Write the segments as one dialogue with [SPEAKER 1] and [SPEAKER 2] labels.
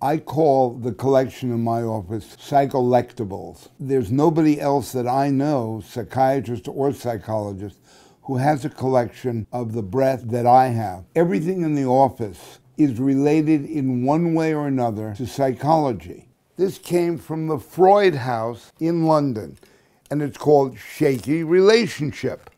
[SPEAKER 1] I call the collection in my office psycholectables. There's nobody else that I know, psychiatrist or psychologist, who has a collection of the breadth that I have. Everything in the office is related in one way or another to psychology. This came from the Freud House in London, and it's called Shaky Relationship.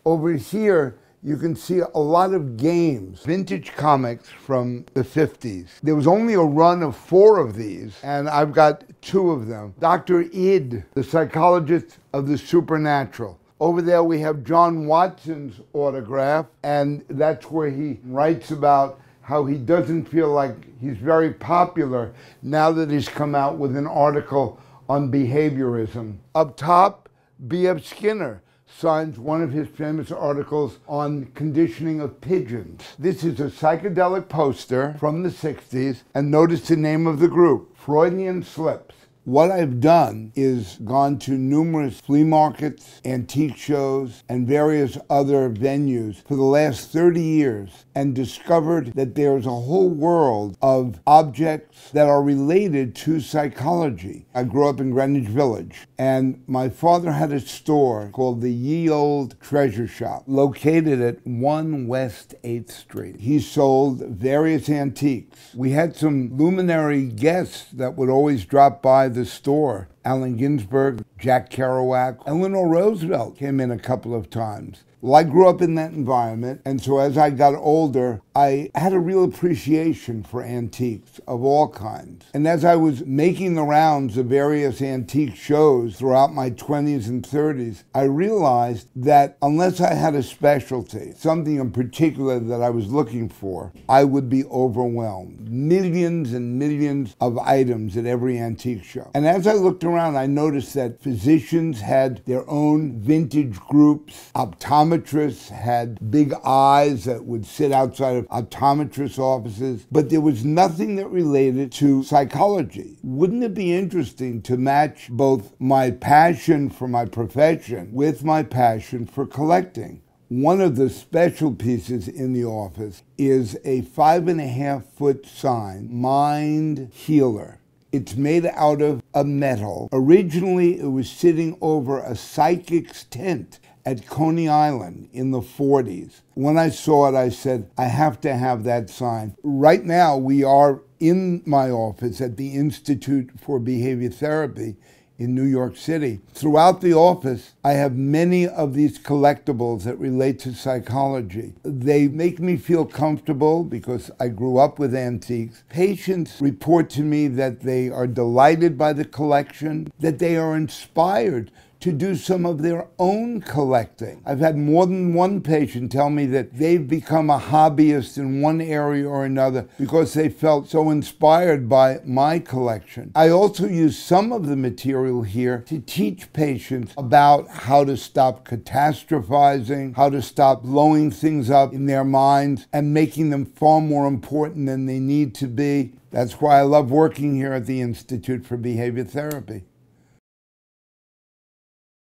[SPEAKER 1] Over here, you can see a lot of games, vintage comics from the 50s. There was only a run of 4 of these, and I've got 2 of them. Dr. Id, the psychologist of the supernatural. Over there we have John Watson's autograph, and that's where he writes about how he doesn't feel like he's very popular now that he's come out with an article on behaviorism. Up top, B.F. Skinner signs one of his famous articles on conditioning of pigeons. This is a psychedelic poster from the 60s, and notice the name of the group, Freudian Slips. What I've done is gone to numerous flea markets, antique shows, and various other venues for the last 30 years and discovered that there's a whole world of objects that are related to psychology. I grew up in Greenwich Village, and my father had a store called the Ye Olde Treasure Shop, located at 1 West 8th Street. He sold various antiques. We had some luminary guests that would always drop by the store. Allen Ginsberg, Jack Kerouac, Eleanor Roosevelt came in a couple of times. Well, I grew up in that environment, and so as I got older, I had a real appreciation for antiques of all kinds. And as I was making the rounds of various antique shows throughout my 20s and 30s, I realized that unless I had a specialty, something in particular that I was looking for, I would be overwhelmed. Millions and millions of items at every antique show. And as I looked around, I noticed that physicians had their own vintage groups, optometrists had big eyes that would sit outside of optometrist offices, but there was nothing that related to psychology. Wouldn't it be interesting to match both my passion for my profession with my passion for collecting? One of the special pieces in the office is a 5.5-foot sign, Mind Healer. It's made out of a metal. Originally, it was sitting over a psychic's tent at Coney Island in the 40s. When I saw it, I said, I have to have that sign. Right now, we are in my office at the Institute for Behavior Therapy in New York City. Throughout the office, I have many of these collectibles that relate to psychology. They make me feel comfortable because I grew up with antiques. Patients report to me that they are delighted by the collection, that they are inspired to do some of their own collecting. I've had more than one patient tell me that they've become a hobbyist in one area or another because they felt so inspired by my collection. I also use some of the material here to teach patients about how to stop catastrophizing, how to stop blowing things up in their minds and making them far more important than they need to be. That's why I love working here at the Institute for Behavior Therapy.